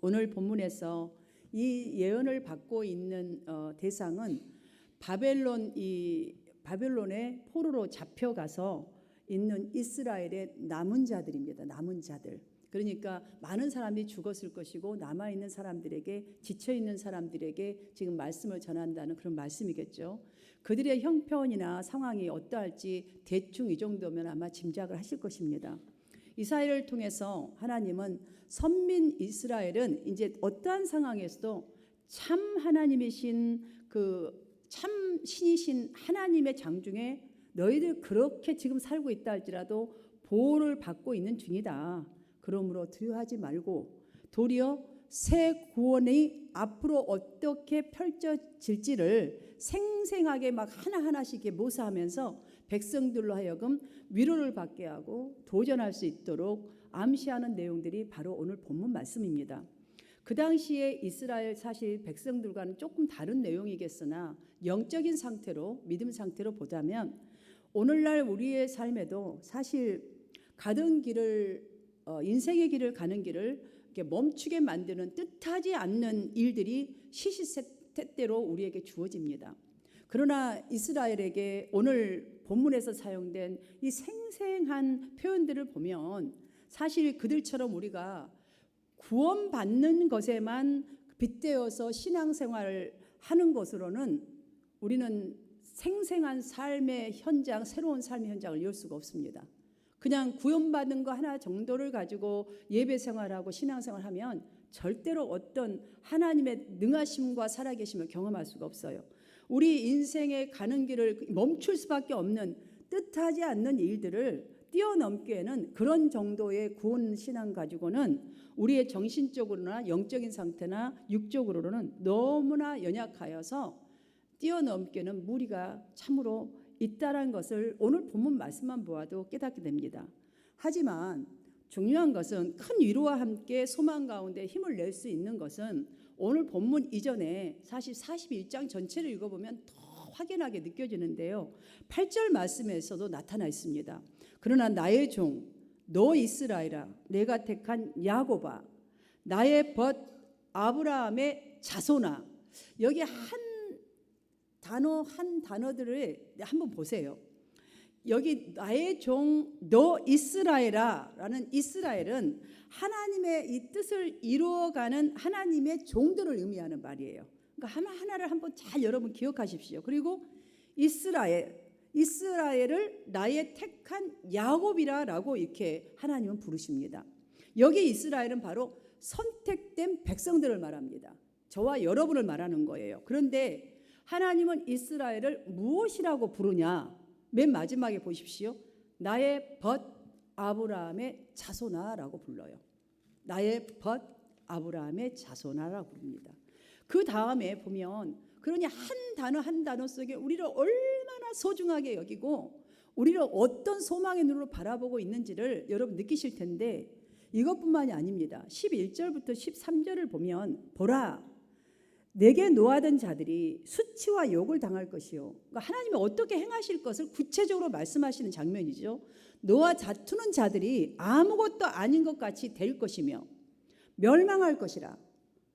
오늘 본문에서 이 예언을 받고 있는 대상은 바벨론의 포로로 잡혀가서 있는 이스라엘의 남은 자들입니다. 남은 자들. 그러니까 많은 사람이 죽었을 것이고 남아있는 사람들에게, 지쳐있는 사람들에게 지금 말씀을 전한다는 그런 말씀이겠죠. 그들의 형편이나 상황이 어떠할지 대충 이 정도면 아마 짐작을 하실 것입니다. 이스라엘을 통해서 하나님은 선민 이스라엘은 이제 어떠한 상황에서도 참 하나님이신 참 신이신 하나님의 장중에 너희들 그렇게 지금 살고 있다 할지라도 보호를 받고 있는 중이다. 그러므로 두려워하지 말고 도리어 새 구원이 앞으로 어떻게 펼쳐질지를 생생하게 막 하나하나씩 모사하면서 백성들로 하여금 위로를 받게 하고 도전할 수 있도록 암시하는 내용들이 바로 오늘 본문 말씀입니다. 그 당시에 이스라엘 사실 백성들과는 조금 다른 내용이겠으나 영적인 상태로, 믿음 상태로 보자면 오늘날 우리의 삶에도 사실 가던 길을, 인생의 길을 가는 길을 이렇게 멈추게 만드는 뜻하지 않는 일들이 시시때때로 우리에게 주어집니다. 그러나 이스라엘에게 오늘 본문에서 사용된 이 생생한 표현들을 보면 사실 그들처럼 우리가 구원받는 것에만 빗대어서 신앙생활을 하는 것으로는 우리는 생생한 삶의 현장, 새로운 삶의 현장을 이룰 수가 없습니다. 그냥 구원받은 거 하나 정도를 가지고 예배 생활하고 신앙생활하면 절대로 어떤 하나님의 능하심과 살아계심을 경험할 수가 없어요. 우리 인생의 가는 길을 멈출 수밖에 없는 뜻하지 않는 일들을 뛰어넘기에는 그런 정도의 구원 신앙 가지고는 우리의 정신적으로나 영적인 상태나 육적으로는 너무나 연약하여서 뛰어넘기에는 무리가 참으로 있다라는 것을 오늘 본문 말씀만 보아도 깨닫게 됩니다. 하지만 중요한 것은 큰 위로와 함께 소망 가운데 힘을 낼 수 있는 것은 오늘 본문 이전에 사실 41장 전체를 읽어보면 더 확연하게 느껴지는데요. 8절 말씀에서도 나타나 있습니다. 그러나 나의 종 너 이스라엘아, 내가 택한 야곱아, 나의 벗 아브라함의 자손아. 여기 한 단어들을 한번 보세요. 여기 나의 종 너 이스라엘아 라는 이스라엘은 하나님의 이 뜻을 이루어가는 하나님의 종들을 의미하는 말이에요. 그러니까 하나하나를 한번 잘 여러분 기억하십시오. 그리고 이스라엘을 나의 택한 야곱이라고 이렇게 하나님은 부르십니다. 여기 이스라엘은 바로 선택된 백성들을 말합니다. 저와 여러분을 말하는 거예요. 그런데 하나님은 이스라엘을 무엇이라고 부르냐? 맨 마지막에 보십시오. 나의 벗 아브라함의 자손아라고 불러요. 나의 벗 아브라함의 자손아라고 부릅니다. 그 다음에 보면 그러니 한 단어 속에 우리를 얼마나 소중하게 여기고 우리를 어떤 소망의 눈으로 바라보고 있는지를 여러분 느끼실 텐데 이것뿐만이 아닙니다. 11절부터 13절을 보면 보라 내게 노하던 자들이 수치와 욕을 당할 것이요. 그러니까 하나님이 어떻게 행하실 것을 구체적으로 말씀하시는 장면이죠. 너와 다투는 자들이 아무것도 아닌 것 같이 될 것이며 멸망할 것이라.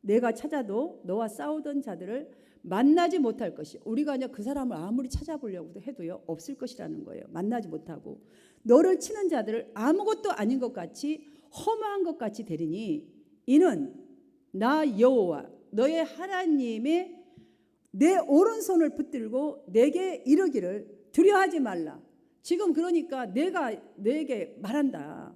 내가 찾아도 너와 싸우던 자들을 만나지 못할 것이. 우리가 그 사람을 아무리 찾아보려고 해도요 없을 것이라는 거예요. 만나지 못하고 너를 치는 자들을 아무것도 아닌 것 같이 허무한 것 같이 되리니 이는 나 여호와 너의 하나님의 내 오른손을 붙들고 내게 이르기를 두려워하지 말라. 지금 그러니까 내가 너에게 말한다.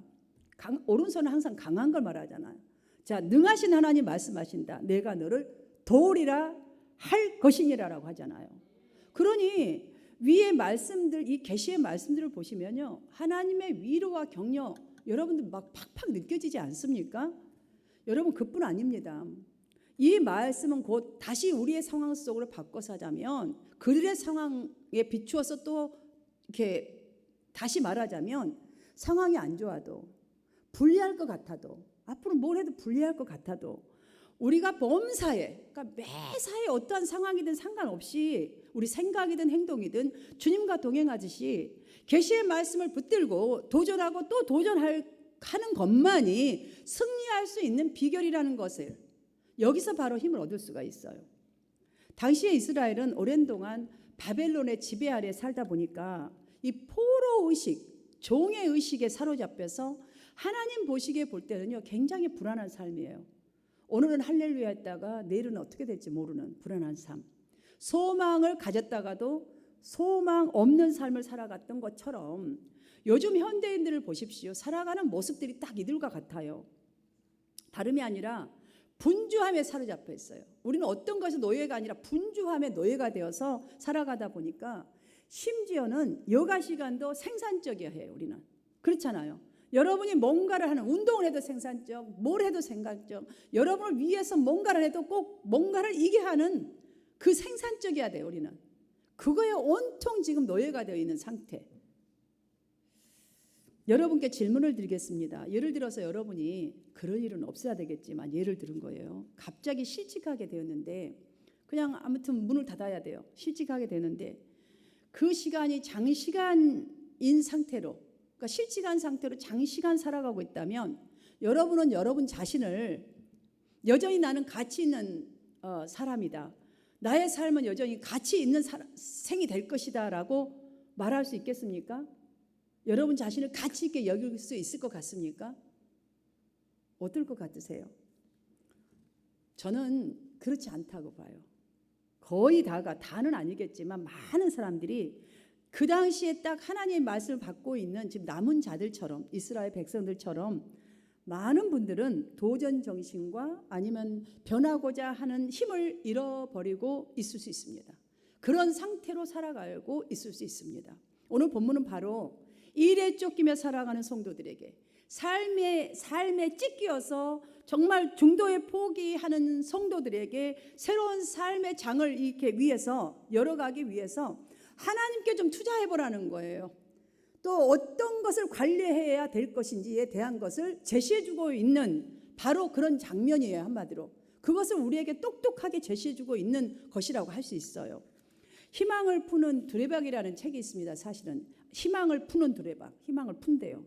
오른손은 항상 강한 걸 말하잖아요. 자, 능하신 하나님 말씀하신다. 내가 너를 도우리라 할 것이니라라고 하잖아요. 그러니 위의 말씀들, 이 계시의 말씀들을 보시면요, 하나님의 위로와 격려 여러분들 막 팍팍 느껴지지 않습니까? 여러분 그뿐 아닙니다. 이 말씀은 곧 다시 우리의 상황 속으로 바꿔서 하자면 그들의 상황에 비추어서 또 이렇게 다시 말하자면 상황이 안 좋아도 불리할 것 같아도 앞으로 뭘 해도 불리할 것 같아도 우리가 범사에 그러니까 매사에 어떠한 상황이든 상관없이 우리 생각이든 행동이든 주님과 동행하듯이 계시의 말씀을 붙들고 도전하고 또 도전할 하는 것만이 승리할 수 있는 비결이라는 것을 여기서 바로 힘을 얻을 수가 있어요. 당시에 이스라엘은 오랜 동안 바벨론의 지배 아래 살다 보니까 이 포로 의식, 종의 의식에 사로잡혀서 하나님 보시기에 볼 때는요 굉장히 불안한 삶이에요. 오늘은 할렐루야 했다가 내일은 어떻게 될지 모르는 불안한 삶. 소망을 가졌다가도 소망 없는 삶을 살아갔던 것처럼 요즘 현대인들을 보십시오. 살아가는 모습들이 딱 이들과 같아요. 다름이 아니라 분주함에 사로잡혀 있어요. 우리는 어떤 것이 노예가 아니라 분주함의 노예가 되어서 살아가다 보니까 심지어는 여가 시간도 생산적이어야 해요. 우리는 그렇잖아요. 여러분이 뭔가를 하는, 운동을 해도 생산적, 뭘 해도 생산적, 여러분을 위해서 뭔가를 해도 꼭 뭔가를 이게 하는 그 생산적이어야 돼요. 우리는 그거에 온통 지금 노예가 되어 있는 상태. 여러분께 질문을 드리겠습니다. 예를 들어서 여러분이 그럴 일은 없어야 되겠지만 예를 들은 거예요. 갑자기 실직하게 되었는데 그냥 아무튼 문을 닫아야 돼요. 실직하게 되는데 그 시간이 장시간인 상태로, 그러니까 실직한 상태로 장시간 살아가고 있다면 여러분은 여러분 자신을 여전히 나는 가치 있는 사람이다. 나의 삶은 여전히 가치 있는 생이 될 것이다 라고 말할 수 있겠습니까? 여러분 자신을 가치 있게 여길 수 있을 것 같습니까? 어떨 것 같으세요? 저는 그렇지 않다고 봐요. 거의 다는 아니겠지만 많은 사람들이 그 당시에 딱 하나님의 말씀을 받고 있는 지금 남은 자들처럼, 이스라엘 백성들처럼 많은 분들은 도전 정신과 아니면 변하고자 하는 힘을 잃어버리고 있을 수 있습니다. 그런 상태로 살아가고 있을 수 있습니다. 오늘 본문은 바로 일에 쫓기며 살아가는 성도들에게, 삶에 찢겨서 정말 중도에 포기하는 성도들에게 새로운 삶의 장을 이렇게 위해서 열어가기 위해서 하나님께 좀 투자해보라는 거예요. 또 어떤 것을 관리해야 될 것인지에 대한 것을 제시해주고 있는 바로 그런 장면이에요. 한마디로 그것을 우리에게 똑똑하게 제시해주고 있는 것이라고 할 수 있어요. 희망을 푸는 두레박이라는 책이 있습니다. 사실은 희망을 푸는 두레박, 희망을 푼대요.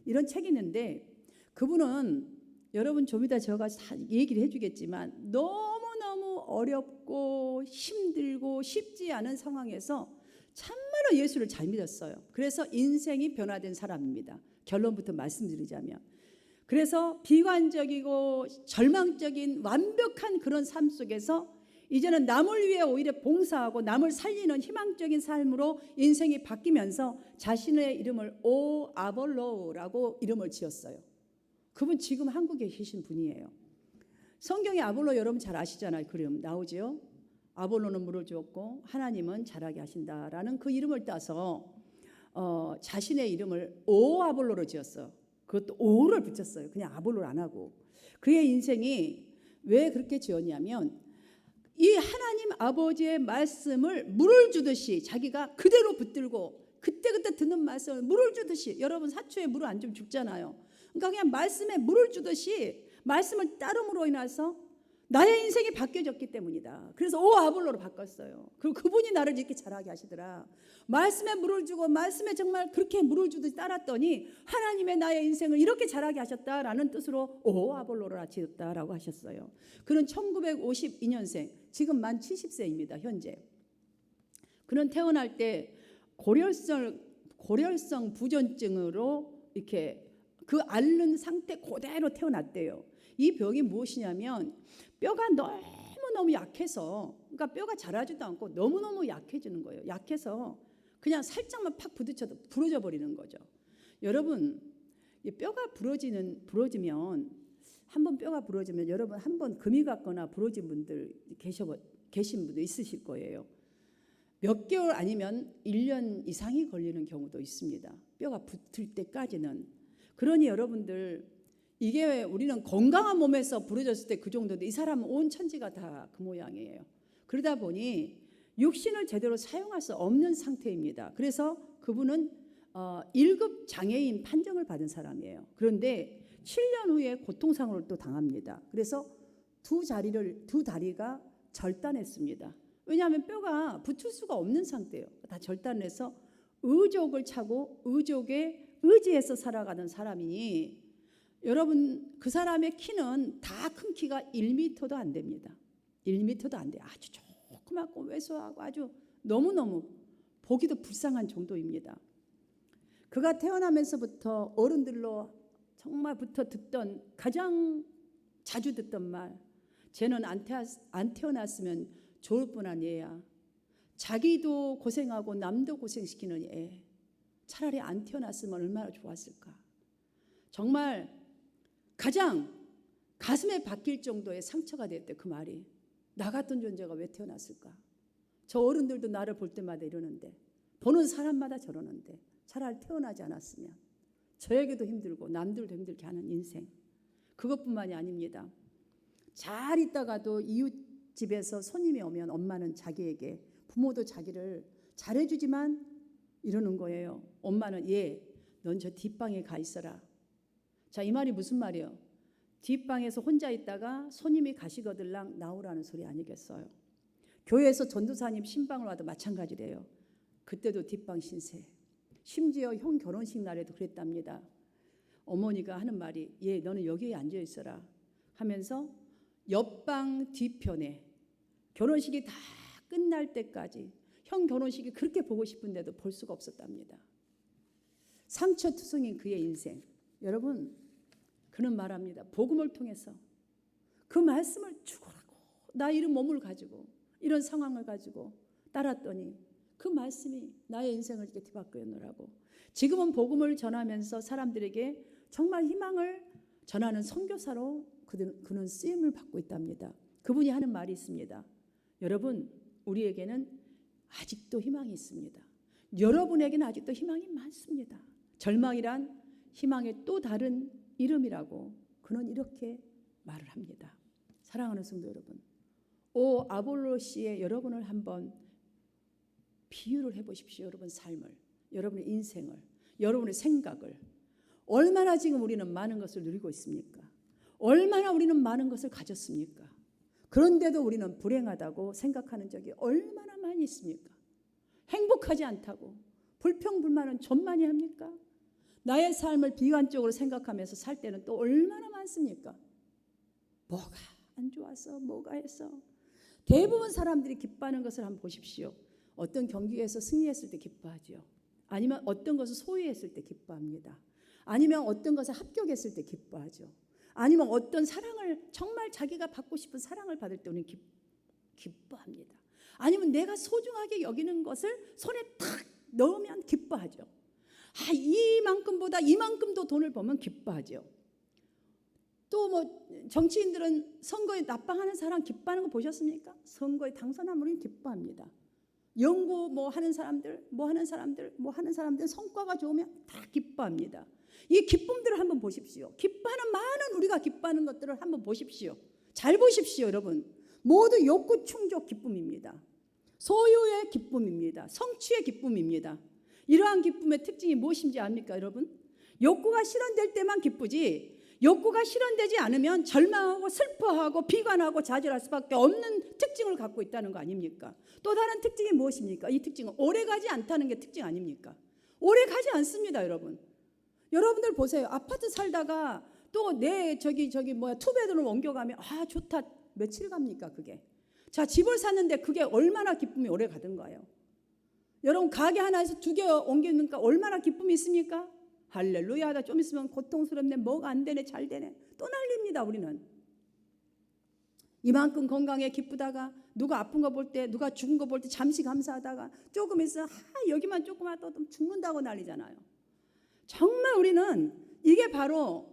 이런 책이 있는데 그분은 여러분 좀 이따 제가 다 얘기를 해주겠지만 너무너무 어렵고 힘들고 쉽지 않은 상황에서 참말로 예수를 잘 믿었어요. 그래서 인생이 변화된 사람입니다. 결론부터 말씀드리자면, 그래서 비관적이고 절망적인 완벽한 그런 삶 속에서 이제는 남을 위해 오히려 봉사하고 남을 살리는 희망적인 삶으로 인생이 바뀌면서 자신의 이름을 오 아볼로라고 이름을 지었어요. 그분 지금 한국에 계신 분이에요. 성경에 아볼로 여러분 잘 아시잖아요. 그림 나오죠. 아볼로는 물을 주었고 하나님은 자라게 하신다라는 그 이름을 따서 자신의 이름을 오 아볼로로 지었어요. 그것도 오를 붙였어요. 그냥 아볼로를 안 하고. 그의 인생이 왜 그렇게 지었냐면 이 하나님 아버지의 말씀을 물을 주듯이 자기가 그대로 붙들고 그때그때 듣는 말씀을 물을 주듯이, 여러분 사초에 물을 안 주면 죽잖아요. 그러니까 그냥 말씀에 물을 주듯이 말씀을 따름으로 인해서 나의 인생이 바뀌어졌기 때문이다. 그래서 오 아볼로로 바꿨어요. 그리고 그분이 나를 이렇게 자라게 하시더라. 말씀에 물을 주고 말씀에 정말 그렇게 물을 주듯이 따랐더니 하나님의 나의 인생을 이렇게 자라게 하셨다라는 뜻으로 오 아볼로를 지었다라고 하셨어요. 그는 1952년생, 지금 만 70세입니다. 현재. 그는 태어날 때 고혈성 부전증으로 이렇게 그 앓는 상태 그대로 태어났대요. 이 병이 무엇이냐면 뼈가 너무너무 약해서, 그러니까 뼈가 자라지도 않고 너무너무 약해지는 거예요. 약해서 그냥 살짝만 팍 부딪혀도 부러져 버리는 거죠. 여러분, 뼈가 부러지면 한번 뼈가 부러지면 여러분 한번 금이 갔거나 부러진 분들 계신 분도 있으실 거예요. 몇 개월 아니면 1년 이상이 걸리는 경우도 있습니다. 뼈가 붙을 때까지는. 그러니 여러분들, 이게 우리는 건강한 몸에서 부러졌을 때 그 정도인데 이 사람은 온 천지가 다 그 모양이에요. 그러다 보니 육신을 제대로 사용할 수 없는 상태입니다. 그래서 그분은 1급 장애인 판정을 받은 사람이에요. 그런데 7년 후에 고통상을 또 당합니다. 그래서 두 다리가 절단했습니다. 왜냐하면 뼈가 붙을 수가 없는 상태예요. 다 절단해서 의족을 차고 의족에 의지해서 살아가는 사람이니 여러분 그 사람의 키는 다 큰 키가 1m도 안 됩니다. 1m도 안 돼요. 아주 조그맣고 왜소하고 아주 너무너무 보기도 불쌍한 정도입니다. 그가 태어나면서부터 어른들로 정말부터 듣던 가장 자주 듣던 말, 쟤는 안 태어났으면 좋을 뻔한 얘야. 자기도 고생하고 남도 고생시키는 애. 차라리 안 태어났으면 얼마나 좋았을까. 정말 가장 가슴에 박힐 정도의 상처가 됐대. 그 말이. 나 같은 존재가 왜 태어났을까. 저 어른들도 나를 볼 때마다 이러는데, 보는 사람마다 저러는데 차라리 태어나지 않았으면. 저에게도 힘들고 남들도 힘들게 하는 인생. 그것뿐만이 아닙니다. 잘 있다가도 이웃집에서 손님이 오면 엄마는 자기에게, 부모도 자기를 잘해주지만 이러는 거예요. 엄마는 넌 저 뒷방에 가 있어라. 자, 이 말이 무슨 말이에요? 뒷방에서 혼자 있다가 손님이 가시거들랑 나오라는 소리 아니겠어요? 교회에서 전도사님 신방을 와도 마찬가지래요. 그때도 뒷방 신세. 심지어 형 결혼식 날에도 그랬답니다. 어머니가 하는 말이 너는 여기에 앉아 있어라 하면서 옆방 뒤편에 결혼식이 다 끝날 때까지 형 결혼식이 그렇게 보고 싶은데도 볼 수가 없었답니다. 상처투성인 그의 인생. 여러분, 그는 말합니다. 복음을 통해서 그 말씀을 죽으라고 나 이런 몸을 가지고 이런 상황을 가지고 따랐더니 그 말씀이 나의 인생을 이렇게 뒤바꾸었노라고. 지금은 복음을 전하면서 사람들에게 정말 희망을 전하는 선교사로 그는 쓰임을 받고 있답니다. 그분이 하는 말이 있습니다. 여러분, 우리에게는 아직도 희망이 있습니다. 여러분에게는 아직도 희망이 많습니다. 절망이란 희망의 또 다른 이름이라고 그는 이렇게 말을 합니다. 사랑하는 성도 여러분, 아볼로시의 여러분을 한번 비유를 해보십시오. 여러분 삶을, 여러분의 인생을, 여러분의 생각을. 얼마나 지금 우리는 많은 것을 누리고 있습니까? 얼마나 우리는 많은 것을 가졌습니까? 그런데도 우리는 불행하다고 생각하는 적이 얼마나 많이 있습니까? 행복하지 않다고 불평불만은 좀 많이 합니까? 나의 삶을 비관적으로 생각하면서 살 때는 또 얼마나 많습니까? 뭐가 안 좋아서 뭐가 해서. 대부분 사람들이 기뻐하는 것을 한번 보십시오. 어떤 경기에서 승리했을 때 기뻐하죠. 아니면 어떤 것을 소유했을 때 기뻐합니다. 아니면 어떤 것에 합격했을 때 기뻐하죠. 아니면 어떤 사랑을, 정말 자기가 받고 싶은 사랑을 받을 때 우리는 기뻐합니다. 아니면 내가 소중하게 여기는 것을 손에 탁 넣으면 기뻐하죠. 이만큼보다 이만큼도 돈을 벌면 기뻐하죠. 또 뭐 정치인들은 선거에 납방하는 사람 기뻐하는 거 보셨습니까? 선거에 당선하면 우리는 기뻐합니다. 연구 하는 사람들 성과가 좋으면 다 기뻐합니다. 이 기쁨들을 한번 보십시오. 기뻐하는 많은 우리가 기뻐하는 것들을 한번 보십시오. 잘 보십시오, 여러분. 모두 욕구 충족 기쁨입니다. 소유의 기쁨입니다. 성취의 기쁨입니다. 이러한 기쁨의 특징이 무엇인지 압니까, 여러분? 욕구가 실현될 때만 기쁘지, 욕구가 실현되지 않으면 절망하고 슬퍼하고 비관하고 좌절할 수밖에 없는 특징을 갖고 있다는 거 아닙니까? 또 다른 특징이 무엇입니까? 이 특징은 오래가지 않다는 게 특징 아닙니까? 오래가지 않습니다, 여러분. 여러분들 보세요. 아파트 살다가 또 투베드룸 옮겨가면 좋다. 며칠 갑니까, 그게? 자, 집을 샀는데 그게 얼마나 기쁨이 오래 가던가요? 여러분, 가게 하나에서 2개 옮기니까 얼마나 기쁨이 있습니까? 할렐루야. 좀 있으면 고통스럽네, 뭐가 안 되네, 잘 되네, 또 난립니다. 우리는 이만큼 건강에 기쁘다가 누가 아픈 거 볼 때, 누가 죽은 거 볼 때 잠시 감사하다가 조금 있어 여기만 조금 하다 죽는다고 난리잖아요. 정말 우리는 이게 바로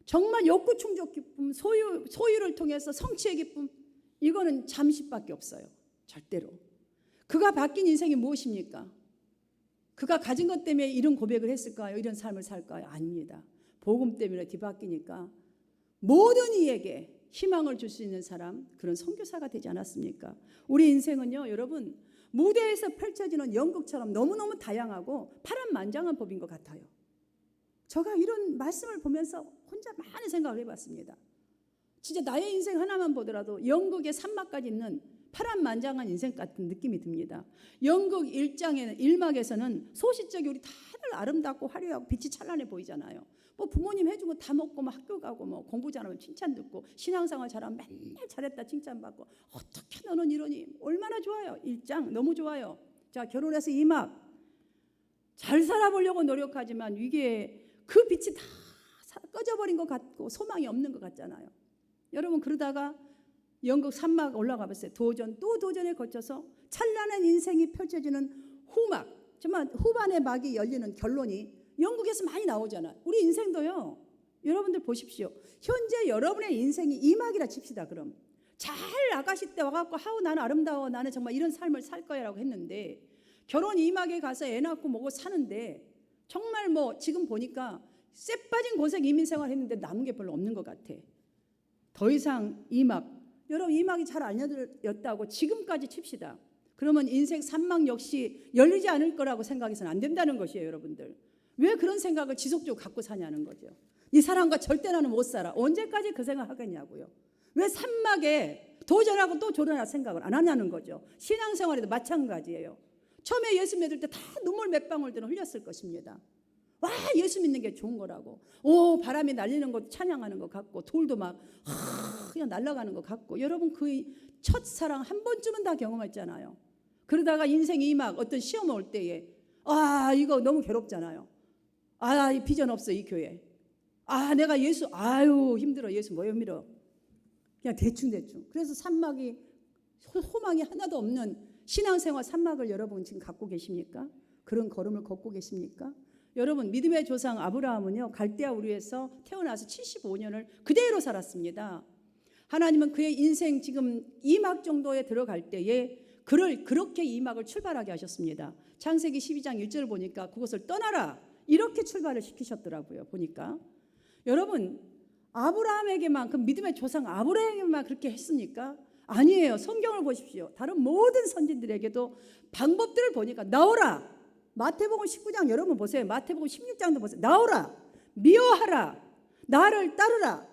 정말 욕구 충족 기쁨, 소유를 통해서 성취의 기쁨, 이거는 잠시밖에 없어요. 절대로. 그가 바뀐 인생이 무엇입니까? 그가 가진 것 때문에 이런 고백을 했을까요? 이런 삶을 살까요? 아닙니다. 복음 때문에 뒤바뀌니까 모든 이에게 희망을 줄 수 있는 사람, 그런 선교사가 되지 않았습니까? 우리 인생은요, 여러분, 무대에서 펼쳐지는 연극처럼 너무너무 다양하고 파란만장한 법인 것 같아요. 제가 이런 말씀을 보면서 혼자 많은 생각을 해봤습니다. 진짜 나의 인생 하나만 보더라도 연극의 산막까지 있는 파란만장한 인생 같은 느낌이 듭니다. 연극 1막에서는 소시적이 우리 다들 아름답고 화려하고 빛이 찬란해 보이잖아요. 뭐 부모님 해준 거 다 먹고 뭐 학교 가고 뭐 공부 잘하면 칭찬 듣고 신앙생활 잘하면 맨날 잘했다 칭찬받고 어떻게 너는 이러니? 얼마나 좋아요. 일장 너무 좋아요. 자, 결혼해서 이막 잘 살아보려고 노력하지만 이게 그 빛이 다 꺼져버린 것 같고 소망이 없는 것 같잖아요. 여러분 그러다가 연극 3막 올라가 봤어요. 도전 또 도전에 거쳐서 찬란한 인생이 펼쳐지는 후막, 정말 후반의 막이 열리는 결론이 영국에서 많이 나오잖아. 우리 인생도요. 여러분들 보십시오. 현재 여러분의 인생이 이 막이라 칩시다. 그럼 잘 아가씨 때 와갖고 하우 나는 아름다워, 나는 정말 이런 삶을 살 거야 라고 했는데 결혼 이 막에 가서 애 낳고 뭐고 사는데 정말 뭐 지금 보니까 쎄 빠진 고생 이민생활 했는데 남은 게 별로 없는 것 같아. 더 이상 이 막, 여러분 이 막이 잘 알려졌다고 지금까지 칩시다. 그러면 인생 3막 역시 열리지 않을 거라고 생각해서는 안 된다는 것이에요. 여러분들 왜 그런 생각을 지속적으로 갖고 사냐는 거죠. 이 사람과 절대 나는 못 살아. 언제까지 그 생각 하겠냐고요. 왜 3막에 도전하고 또 조련할 생각을 안 하냐는 거죠. 신앙생활에도 마찬가지예요. 처음에 예수 믿을 때 다 눈물 몇 방울들은 흘렸을 것입니다. 와, 예수 믿는 게 좋은 거라고. 오, 바람이 날리는 것 찬양하는 것 같고 돌도 막 그냥 날아가는 것 같고. 여러분 그 첫사랑 한 번쯤은 다 경험했잖아요. 그러다가 인생 이막 어떤 시험 올 때에 아, 이거 너무 괴롭잖아요. 아, 이 비전 없어 이 교회. 아, 내가 예수 아유 힘들어. 예수 뭐 힘들어. 그냥 대충. 그래서 산막이 소망이 하나도 없는 신앙생활 산막을 여러분 지금 갖고 계십니까? 그런 걸음을 걷고 계십니까? 여러분 믿음의 조상 아브라함은요 갈대아 우르에서 태어나서 75년을 그대로 살았습니다. 하나님은 그의 인생 지금 2막 정도에 들어갈 때에 그를 그렇게 2막을 출발하게 하셨습니다. 창세기 12장 1절을 보니까 그것을 떠나라 이렇게 출발을 시키셨더라고요. 보니까 여러분 아브라함에게만 그 믿음의 조상 아브라함에게만 그렇게 했습니까? 아니에요. 성경을 보십시오. 다른 모든 선진들에게도 방법들을 보니까 나오라. 마태복음 19장 여러분 보세요. 마태복음 16장도 보세요. 나오라. 미워하라. 나를 따르라.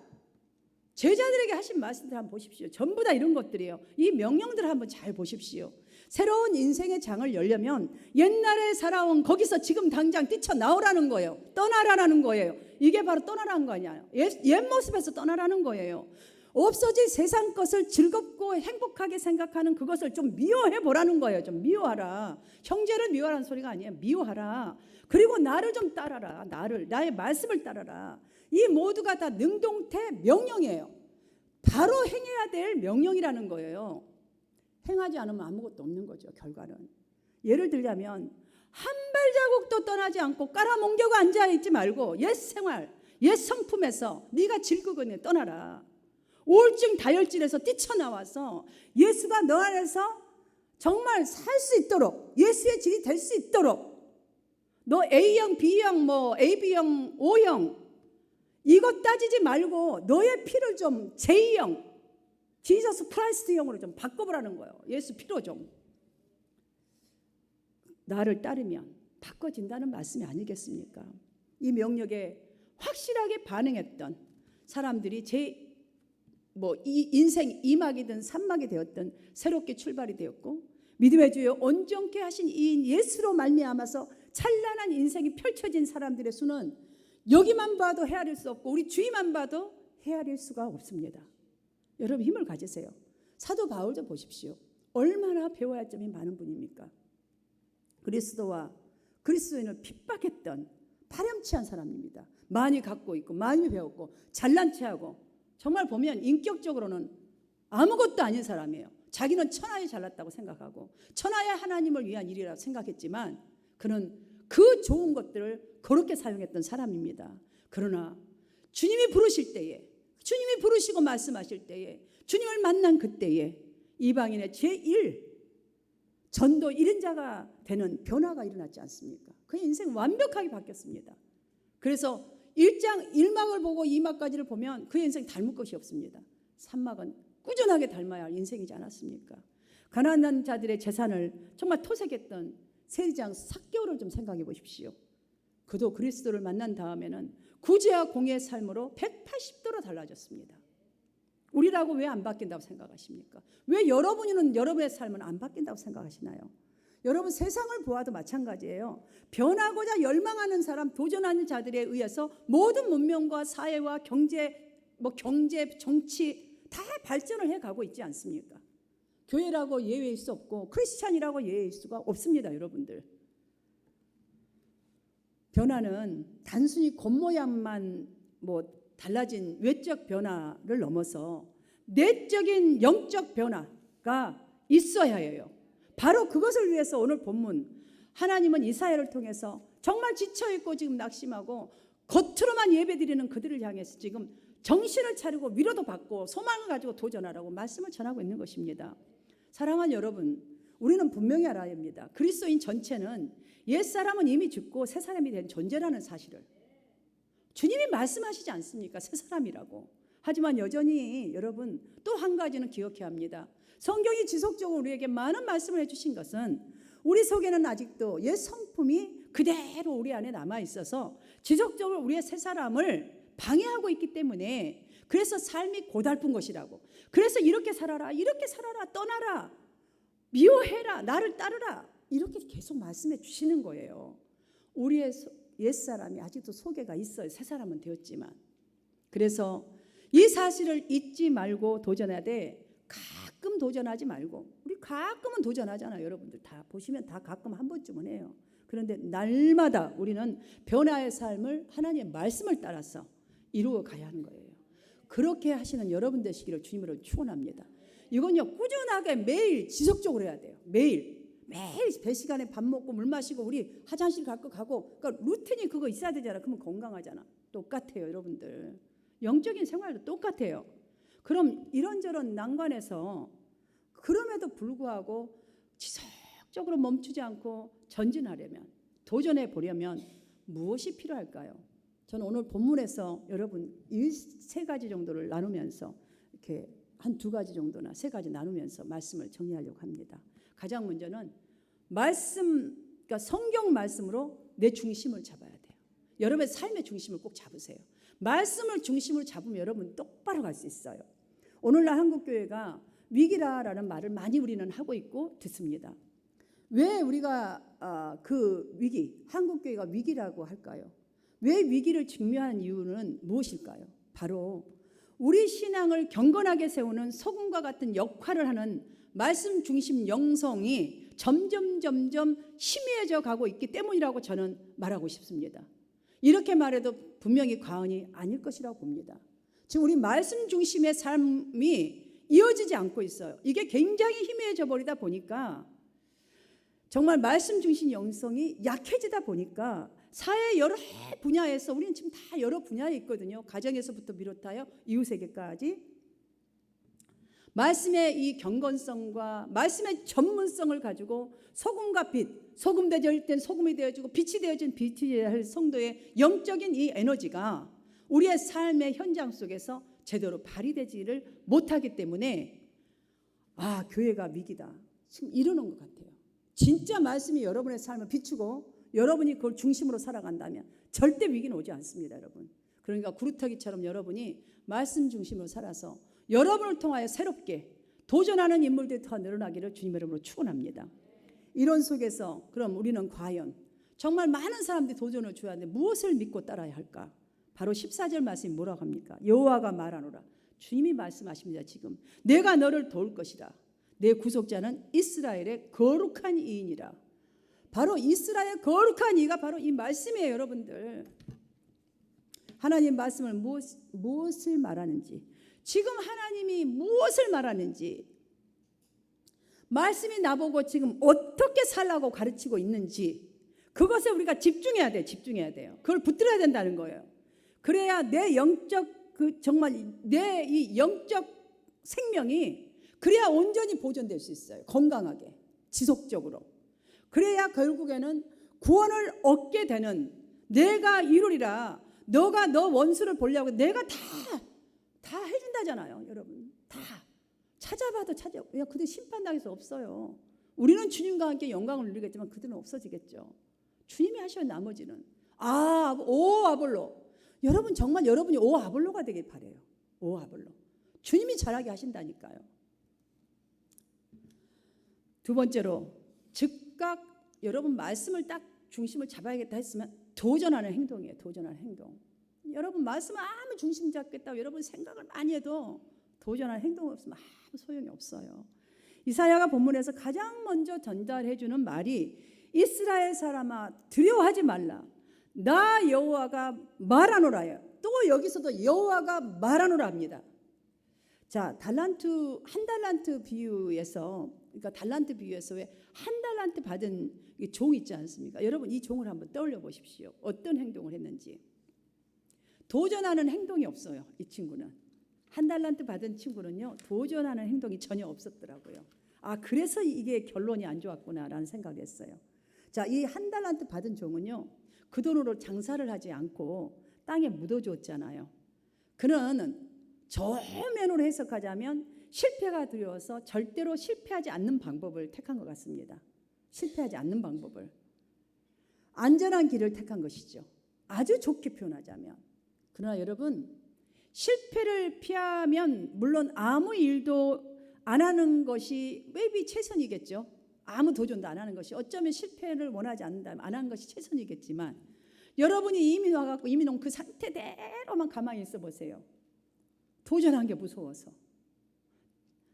제자들에게 하신 말씀들 한번 보십시오. 전부 다 이런 것들이에요. 이 명령들을 한번 잘 보십시오. 새로운 인생의 장을 열려면 옛날에 살아온 거기서 지금 당장 뛰쳐나오라는 거예요. 떠나라는 거예요. 이게 바로 떠나라는 거 아니에요. 옛 모습에서 떠나라는 거예요. 없어질 세상 것을 즐겁고 행복하게 생각하는 그것을 좀 미워해 보라는 거예요. 좀 미워하라. 형제를 미워하라는 소리가 아니에요. 미워하라. 그리고 나를 좀 따라라. 나의 말씀을 따라라. 이 모두가 다 능동태 명령이에요. 바로 행해야 될 명령이라는 거예요. 행하지 않으면 아무것도 없는 거죠. 결과는. 예를 들자면 한 발자국도 떠나지 않고 깔아뭉개고 앉아있지 말고 옛 생활, 옛 성품에서 네가 즐거거니 떠나라. 우울증 다혈질에서 뛰쳐나와서 예수가 너 안에서 정말 살 수 있도록 예수의 질이 될 수 있도록 너 A형, B형, 뭐 AB형, O형 이것 따지지 말고 너의 피를 좀 J형, 지저스 크라이스트형으로 좀 바꿔보라는 거예요. 예수 피로 좀. 나를 따르면 바꿔진다는 말씀이 아니겠습니까? 이 명령에 확실하게 반응했던 사람들이 이 인생 2막이든 3막이 되었던 새롭게 출발이 되었고 믿음의 주여 온전케 하신 이 예수로 말미암아서 찬란한 인생이 펼쳐진 사람들의 수는 여기만 봐도 헤아릴 수 없고 우리 주위만 봐도 헤아릴 수가 없습니다. 여러분 힘을 가지세요. 사도 바울 좀 보십시오. 얼마나 배워야 할 점이 많은 분입니까? 그리스도와 그리스도인을 핍박했던 파렴치한 사람입니다. 많이 갖고 있고 많이 배웠고 잘난 체하고 정말 보면 인격적으로는 아무것도 아닌 사람이에요. 자기는 천하에 잘났다고 생각하고 천하의 하나님을 위한 일이라고 생각했지만 그는 그 좋은 것들을 그렇게 사용했던 사람입니다. 그러나 주님이 부르실 때에 주님이 부르시고 말씀하실 때에 주님을 만난 그때에 이방인의 제1 전도 1인자가 되는 변화가 일어났지 않습니까? 그의 인생 완벽하게 바뀌었습니다. 그래서 1장 1막을 보고 2막까지를 보면 그의 인생 닮을 것이 없습니다. 3막은 꾸준하게 닮아야 할 인생이지 않았습니까? 가난한 자들의 재산을 정말 토색했던 세리장 삭개오를 좀 생각해 보십시오. 그도 그리스도를 만난 다음에는 구제와 공의의 삶으로 180도로 달라졌습니다. 우리라고 왜 안 바뀐다고 생각하십니까? 왜 여러분은 여러분의 삶은 안 바뀐다고 생각하시나요? 여러분 세상을 보아도 마찬가지예요. 변하고자 열망하는 사람, 도전하는 자들에 의해서 모든 문명과 사회와 경제, 정치 다 발전을 해가고 있지 않습니까? 교회라고 예외일 수 없고 크리스찬이라고 예외일 수가 없습니다. 여러분들. 변화는 단순히 겉모양만 달라진 외적 변화를 넘어서 내적인 영적 변화가 있어야 해요. 바로 그것을 위해서 오늘 본문 하나님은 이사야를 통해서 정말 지쳐있고 지금 낙심하고 겉으로만 예배드리는 그들을 향해서 지금 정신을 차리고 위로도 받고 소망을 가지고 도전하라고 말씀을 전하고 있는 것입니다. 사랑하는 여러분, 우리는 분명히 알아야 합니다. 그리스도인 전체는 옛사람은 이미 죽고 새사람이 된 존재라는 사실을 주님이 말씀하시지 않습니까? 새사람이라고. 하지만 여전히 여러분 또 한 가지는 기억해야 합니다. 성경이 지속적으로 우리에게 많은 말씀을 해주신 것은 우리 속에는 아직도 옛 성품이 그대로 우리 안에 남아있어서 지속적으로 우리의 새사람을 방해하고 있기 때문에 그래서 삶이 고달픈 것이라고. 그래서 이렇게 살아라, 떠나라, 미워해라, 나를 따르라, 이렇게 계속 말씀해 주시는 거예요. 우리의 옛사람이 아직도 속에가 있어요. 새사람은 되었지만. 그래서 이 사실을 잊지 말고 도전해야 돼. 가끔 도전하지 말고. 우리 가끔은 도전하잖아요. 여러분들 다 보시면 다 가끔 한 번쯤은 해요. 그런데 날마다 우리는 변화의 삶을 하나님의 말씀을 따라서 이루어 가야 하는 거예요. 그렇게 하시는 여러분 되시기를 주님으로 축원합니다. 이건요 꾸준하게 매일 지속적으로 해야 돼요. 매일 배 시간에 밥 먹고 물 마시고 우리 화장실 갈 거 가고, 그러니까 루틴이 그거 있어야 되잖아. 그러면 건강하잖아. 똑같아요. 여러분들 영적인 생활도 똑같아요. 그럼 이런저런 난관에서 그럼에도 불구하고 지속적으로 멈추지 않고 전진하려면, 도전해 보려면 무엇이 필요할까요? 저는 오늘 본문에서 여러분 이 세 가지 정도를 나누면서 이렇게 한 두 가지 정도나 세 가지 나누면서 말씀을 정리하려고 합니다. 가장 먼저는 말씀, 그러니까 성경 말씀으로 내 중심을 잡아야 돼요. 여러분의 삶의 중심을 꼭 잡으세요. 말씀을 중심으로 잡으면 여러분 똑바로 갈 수 있어요. 오늘날 한국교회가 위기라라는 말을 많이 우리는 하고 있고 듣습니다. 왜 우리가 그 위기, 한국교회가 위기라고 할까요? 왜 위기를 직면하는 이유는 무엇일까요? 바로 우리 신앙을 경건하게 세우는 소금과 같은 역할을 하는 말씀 중심 영성이 점점 희미해져 가고 있기 때문이라고 저는 말하고 싶습니다. 이렇게 말해도 분명히 과언이 아닐 것이라고 봅니다. 지금 우리 말씀 중심의 삶이 이어지지 않고 있어요. 이게 굉장히 희미해져 버리다 보니까 정말 말씀 중심 영성이 약해지다 보니까 사회 여러 분야에서, 우리는 지금 다 여러 분야에 있거든요. 가정에서부터 비롯하여 이웃에게까지 말씀의 이 경건성과 말씀의 전문성을 가지고 소금과 빛, 소금 되어질 땐 소금이 되어지고 빛이 되어진 빛이 되어야 할 성도의 영적인 이 에너지가 우리의 삶의 현장 속에서 제대로 발휘되지를 못하기 때문에 교회가 위기다, 지금 이러는 것 같아요. 진짜 말씀이 여러분의 삶을 비추고 여러분이 그걸 중심으로 살아간다면 절대 위기는 오지 않습니다. 여러분. 그러니까 구루터기처럼 여러분이 말씀 중심으로 살아서 여러분을 통하여 새롭게 도전하는 인물들이 더 늘어나기를 주님의 이름으로 축원합니다. 이런 속에서 그럼 우리는 과연 정말 많은 사람들이 도전을 줘야 하는데 무엇을 믿고 따라야 할까? 바로 14절 말씀이 뭐라고 합니까? 여호와가 말하노라. 주님이 말씀하십니다. 지금 내가 너를 도울 것이라. 내 구속자는 이스라엘의 거룩한 이인이라. 바로 이스라엘 거룩한 이가 바로 이 말씀이에요. 여러분들, 하나님 말씀을 무엇을 말하는지, 지금 하나님이 무엇을 말하는지, 말씀이 나보고 지금 어떻게 살라고 가르치고 있는지, 그것에 우리가 집중해야 돼요. 그걸 붙들어야 된다는 거예요. 그래야 내 영적 정말 내 이 영적 생명이 그래야 온전히 보존될 수 있어요. 건강하게, 지속적으로. 그래야 결국에는 구원을 얻게 되는, 내가 이루리라, 너가 너 원수를 보려고 내가 다 해준다잖아요. 여러분 다 찾아봐도 야, 그들 심판당해서 없어요. 우리는 주님과 함께 영광을 누리겠지만 그들은 없어지겠죠. 주님이 하셔야 나머지는. 오 아볼로, 여러분 정말 여러분이 오 아볼로가 되길 바래요. 오 아볼로, 주님이 잘하게 하신다니까요. 두 번째로, 즉 즉각 여러분 말씀을 딱 중심을 잡아야겠다 했으면 도전하는 행동이에요. 도전하는 행동. 여러분 말씀을 아무 중심 잡겠다고 여러분 생각을 많이 해도 도전하는 행동이 없으면 아무 소용이 없어요. 이사야가 본문에서 가장 먼저 전달해 주는 말이 이스라엘 사람아 두려워하지 말라. 나 여호와가 말하노라요. 또 여기서도 여호와가 말하노라 합니다. 자, 한 달란트 비유에서, 그러니까 달란트 비유에서 왜 한 달란트 받은 종 있지 않습니까? 여러분 이 종을 한번 떠올려 보십시오. 어떤 행동을 했는지. 도전하는 행동이 없어요. 이 친구는. 한 달란트 받은 친구는요, 도전하는 행동이 전혀 없었더라고요. 아, 그래서 이게 결론이 안 좋았구나라는 생각했어요. 자, 이 한 달란트 받은 종은요, 그 돈으로 장사를 하지 않고 땅에 묻어줬잖아요. 그는 저면으로 해석하자면 실패가 두려워서 절대로 실패하지 않는 방법을 택한 것 같습니다. 실패하지 않는 방법을. 안전한 길을 택한 것이죠. 아주 좋게 표현하자면. 그러나 여러분, 실패를 피하면 물론 아무 일도 안 하는 것이 maybe 최선이겠죠. 아무 도전도 안 하는 것이, 어쩌면 실패를 원하지 않는다면 안 하는 것이 최선이겠지만, 여러분이 이민 와갖고 이민 온 그 상태대로만 가만히 있어 보세요. 도전한 게 무서워서.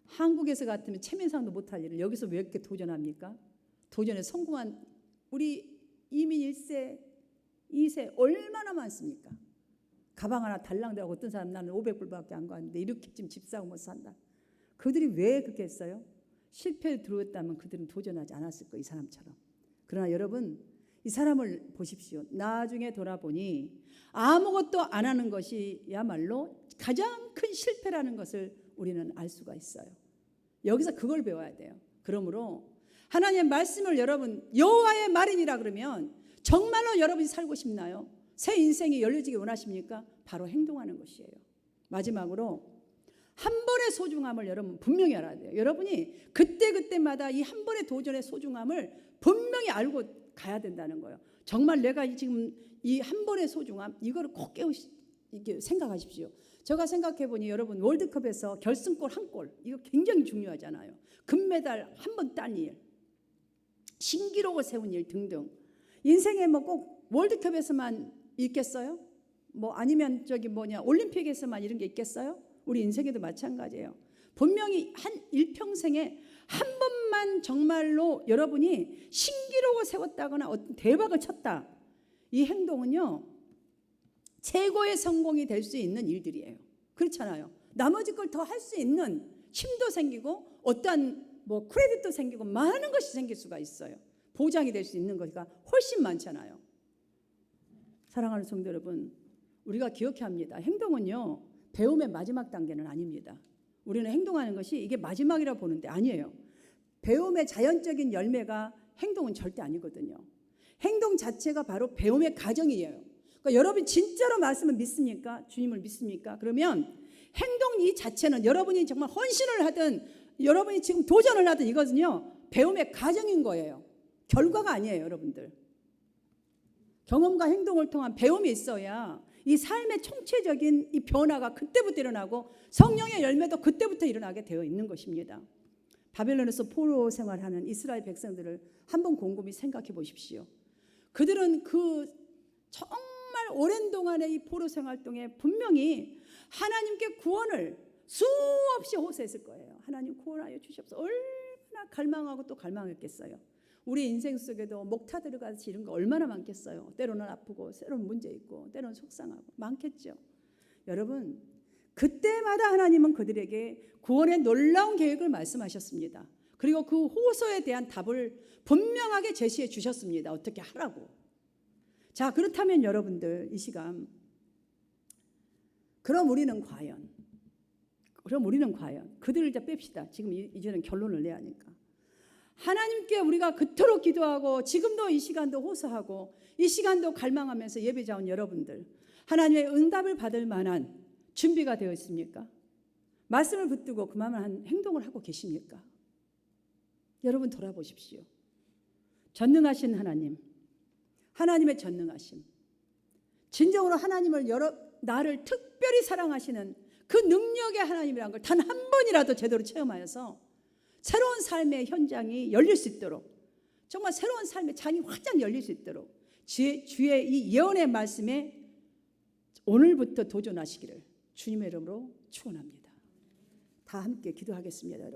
한국에서 같으면 체면상도 못할 일을 여기서 왜 이렇게 도전합니까? 도전에 성공한 우리 이민 1세, 2세 얼마나 많습니까? 가방 하나 달랑대고 어떤 사람 나는 500불밖에 안 가는데 이렇게 지금 집 사고 못 산다. 그들이 왜 그렇게 했어요? 실패를 들어왔다면 그들은 도전하지 않았을 거예요. 이 사람처럼. 그러나 여러분, 이 사람을 보십시오. 나중에 돌아보니 아무것도 안 하는 것이야말로 가장 큰 실패라는 것을 우리는 알 수가 있어요. 여기서 그걸 배워야 돼요. 그러므로 하나님의 말씀을 여러분 여호와의 말이니라 그러면 정말로 여러분이 살고 싶나요? 새 인생이 열려지기 원하십니까? 바로 행동하는 것이에요. 마지막으로 한 번의 소중함을 여러분 분명히 알아야 돼요. 여러분이 그때그때마다 이 한 번의 도전의 소중함을 분명히 알고 가야 된다는 거예요. 정말 내가 지금 이 한 번의 소중함 이거를 꼭 생각하십시오. 제가 생각해보니 여러분 월드컵에서 결승골 한 골 이거 굉장히 중요하잖아요. 금메달 한 번 딴 일, 신기록을 세운 일 등등. 인생에 뭐 꼭 월드컵에서만 있겠어요? 뭐 아니면 올림픽에서만 이런 게 있겠어요? 우리 인생에도 마찬가지예요. 분명히 한 일평생에 한 번만 정말로 여러분이 신기록을 세웠다거나 어떤 대박을 쳤다. 이 행동은요, 최고의 성공이 될 수 있는 일들이에요. 그렇잖아요. 나머지 걸 더 할 수 있는 힘도 생기고 어떠한 크레딧도 생기고 많은 것이 생길 수가 있어요. 보장이 될 수 있는 것이 훨씬 많잖아요. 사랑하는 성도 여러분, 우리가 기억해야 합니다. 행동은요, 배움의 마지막 단계는 아닙니다. 우리는 행동하는 것이 이게 마지막이라 보는데 아니에요. 배움의 자연적인 열매가 행동은 절대 아니거든요. 행동 자체가 바로 배움의 과정이에요. 그러니까 여러분 진짜로 말씀을 믿습니까? 주님을 믿습니까? 그러면 행동 이 자체는 여러분이 정말 헌신을 하든 여러분이 지금 도전을 하든 이것은요, 배움의 과정인 거예요. 결과가 아니에요, 여러분들. 경험과 행동을 통한 배움이 있어야 이 삶의 총체적인 이 변화가 그때부터 일어나고 성령의 열매도 그때부터 일어나게 되어 있는 것입니다. 바벨론에서 포로 생활하는 이스라엘 백성들을 한번 곰곰이 생각해 보십시오. 그들은 그 정말 오랜 동안의 이 포로 생활 동안 분명히 하나님께 구원을 수없이 호소했을 거예요. 하나님 구원하여 주시옵소서. 얼마나 갈망하고 또 갈망했겠어요. 우리 인생 속에도 목타 들어가듯이 이런 거 얼마나 많겠어요. 때로는 아프고 때로는 문제 있고 때로는 속상하고 많겠죠. 여러분 그때마다 하나님은 그들에게 구원의 놀라운 계획을 말씀하셨습니다. 그리고 그 호소에 대한 답을 분명하게 제시해 주셨습니다. 어떻게 하라고. 자, 그렇다면 여러분들 이 시간 그럼 우리는 과연 그들을 이제 뺍시다. 지금 이제는 결론을 내야 하니까. 하나님께 우리가 그토록 기도하고 지금도 이 시간도 호소하고 이 시간도 갈망하면서 예배자 온 여러분들, 하나님의 응답을 받을 만한 준비가 되어 있습니까? 말씀을 붙들고 그만한 행동을 하고 계십니까? 여러분 돌아보십시오. 전능하신 하나님, 하나님의 전능하심, 진정으로 하나님을 나를 특별히 사랑하시는 그 능력의 하나님이라는 걸 단 한 번이라도 제대로 체험하여서 새로운 삶의 현장이 열릴 수 있도록 정말 새로운 삶의 창이 활짝 열릴 수 있도록 주의 이 예언의 말씀에 오늘부터 도전하시기를 주님의 이름으로 축원합니다. 다 함께 기도하겠습니다.